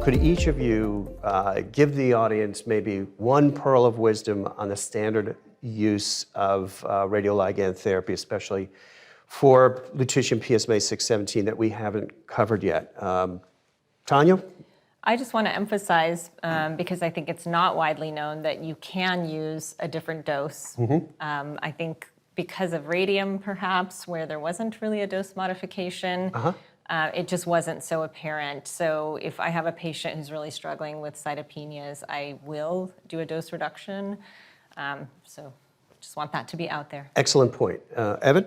Could each of you give the audience maybe one pearl of wisdom on the standard use of radioligand therapy, especially for lutetium PSMA 617 that we haven't covered yet? Tanya? I just want to emphasize, because I think it's not widely known, that you can use a different dose. I think because of radium, perhaps, where there wasn't really a dose modification, it just wasn't so apparent. So if I have a patient who's really struggling with cytopenias, I will do a dose reduction. So just want that to be out there. Excellent point. Evan?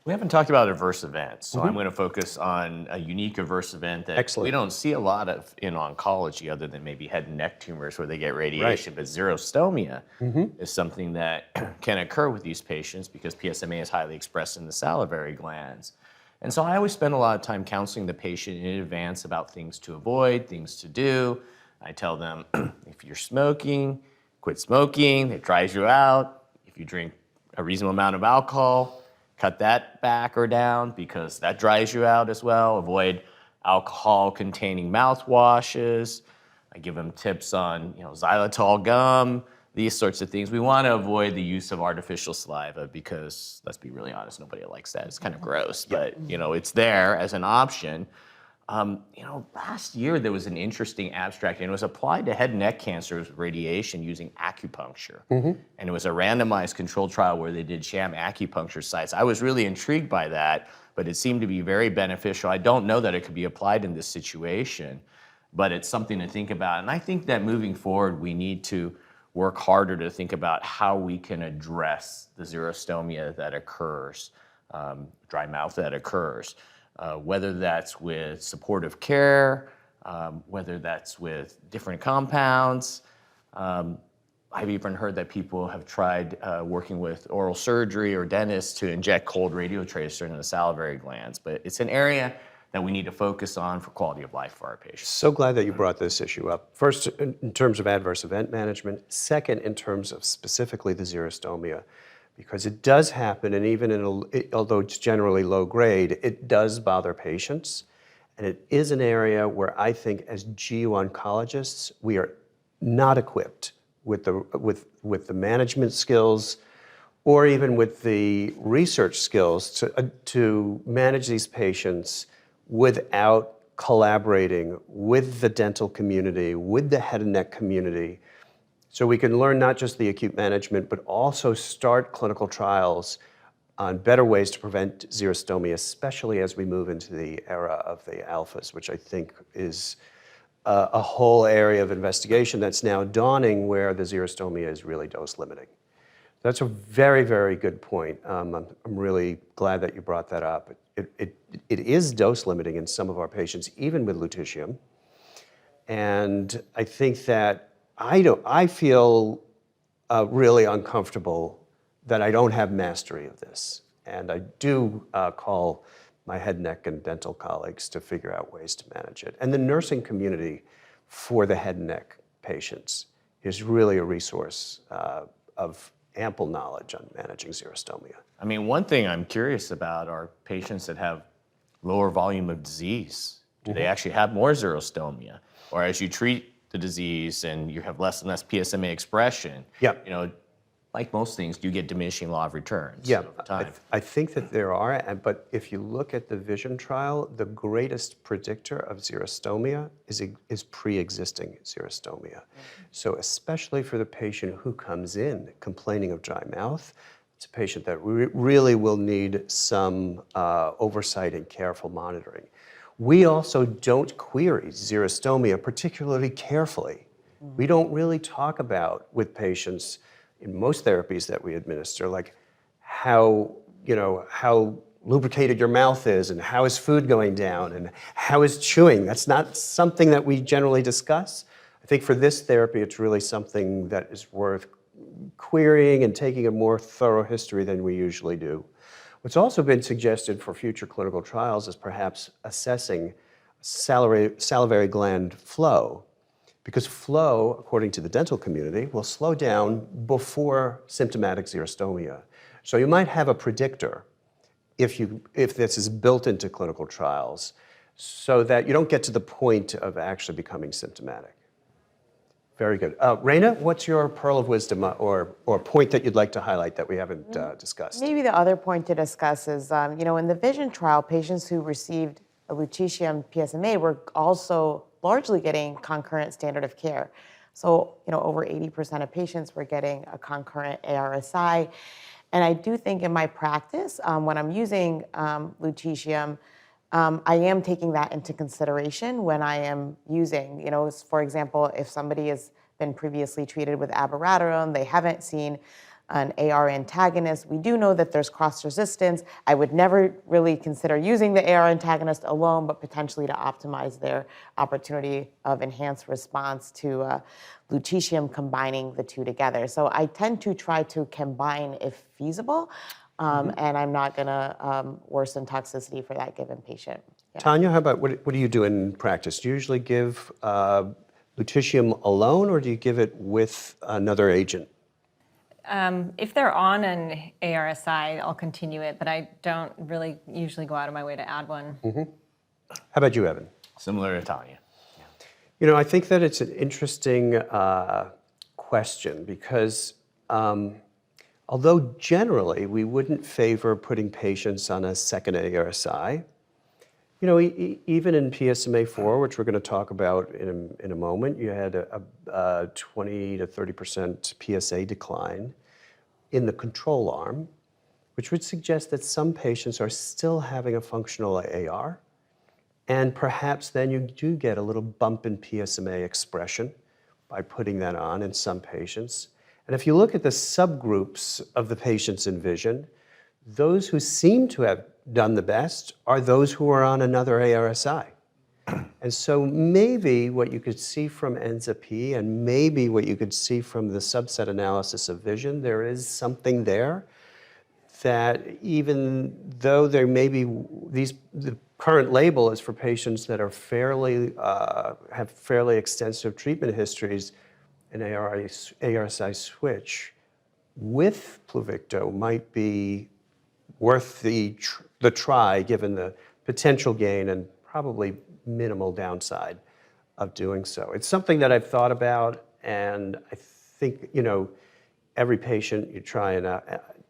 We haven't talked about adverse events, so I'm going to focus on a unique adverse event that we don't see a lot of in oncology other than maybe head and neck tumors where they get radiation, but xerostomia is something that can occur with these patients because PSMA is highly expressed in the salivary glands. And so I always spend a lot of time counseling the patient in advance about things to avoid, things to do. I tell them, if you're smoking, quit smoking, it dries you out. If you drink a reasonable amount of alcohol, cut that back or down because that dries you out as well. Avoid alcohol-containing mouthwashes. I give them tips on, xylitol gum, these sorts of things. We want to avoid the use of artificial saliva because, let's be really honest, nobody likes that. It's kind of gross, but it's there as an option. Last year there was an interesting abstract, and it was applied to head and neck cancers with radiation using acupuncture. And it was a randomized controlled trial where they did sham acupuncture sites. I was really intrigued by that, but it seemed to be very beneficial. I don't know that it could be applied in this situation, but it's something to think about. And I think that moving forward, we need to work harder to think about how we can address the xerostomia that occurs, dry mouth that occurs. Whether that's with supportive care, whether that's with different compounds. I've even heard that people have tried working with oral surgery or dentists to inject cold radiotracer into the salivary glands. But it's an area that we need to focus on for quality of life for our patients. So glad that you brought this issue up. First, in terms of adverse event management. Second, in terms of specifically the xerostomia. Because it does happen, and even although it's generally low grade, it does bother patients. And it is an area where I think as GU oncologists, we are not equipped with the management skills or even with the research skills to manage these patients without collaborating with the dental community, with the head and neck community. So we can learn not just the acute management, but also start clinical trials on better ways to prevent xerostomia, especially as we move into the era of the alphas, which I think is a whole area of investigation that's now dawning where the xerostomia is really dose limiting. That's a very, very good point. I'm really glad that you brought that up. It is dose limiting in some of our patients, even with lutetium. And I think that I feel really uncomfortable that I don't have mastery of this. And I do call my head, neck, and dental colleagues to figure out ways to manage it. And the nursing community for the head and neck patients is really a resource of ample knowledge on managing xerostomia. I mean, one thing I'm curious about are patients that have lower volume of disease. Do they actually have more xerostomia? Or as you treat the disease and you have less and less PSMA expression, like most things, you get diminishing law of returns over time. I think that there are, but if you look at the VISION trial, the greatest predictor of xerostomia is pre-existing xerostomia. So especially for the patient who comes in complaining of dry mouth, it's a patient that really will need some oversight and careful monitoring. We also don't query xerostomia particularly carefully. We don't really talk about with patients in most therapies that we administer, like how lubricated your mouth is and how is food going down and how is chewing. That's not something that we generally discuss. I think for this therapy, it's really something that is worth querying and taking a more thorough history than we usually do. What's also been suggested for future clinical trials is perhaps assessing salivary gland flow, because flow, according to the dental community, will slow down before symptomatic xerostomia. So you might have a predictor if this is built into clinical trials so that you don't get to the point of actually becoming symptomatic. Very good. Rana, what's your pearl of wisdom or point that you'd like to highlight that we haven't discussed? Maybe the other point to discuss is, in the VISION trial, patients who received a lutetium PSMA were also largely getting concurrent standard of care. So, over 80% of patients were getting a concurrent ARSI. And I do think in my practice, when I'm using lutetium, I am taking that into consideration when I am using, for example, if somebody has been previously treated with abiraterone, they haven't seen an AR antagonist. We do know that there's cross resistance. I would never really consider using the AR antagonist alone, but potentially to optimize their opportunity of enhanced response to lutetium, combining the two together. So I tend to try to combine if feasible, and I'm not gonna worsen toxicity for that given patient. Yeah. Tanya, how about, what do you do in practice? Do you usually give lutetium alone, or do you give it with another agent? If they're on an ARSI, I'll continue it, but I don't really usually go out of my way to add one. How about you, Evan? Similar to Tanya. I think that it's an interesting question because although generally we wouldn't favor putting patients on a second ARSI, even in PSMA4, which we're going to talk about in a moment, you had a 20 to 30% PSA decline in the control arm, which would suggest that some patients are still having a functional AR, and perhaps then you do get a little bump in PSMA expression by putting that on in some patients. And if you look at the subgroups of the patients in VISION, those who seem to have done the best are those who are on another ARSI. And so maybe what you could see from ENZA-P and maybe what you could see from the subset analysis of VISION, there is something there that even though there may be the current label is for patients that are have fairly extensive treatment histories, an ARSI switch with Pluvicto might be worth the try, given the potential gain and probably minimal downside of doing so. It's something that I've thought about, and I think, every patient, you try and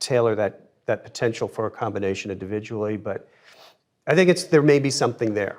tailor that potential for a combination individually, but I think there may be something there.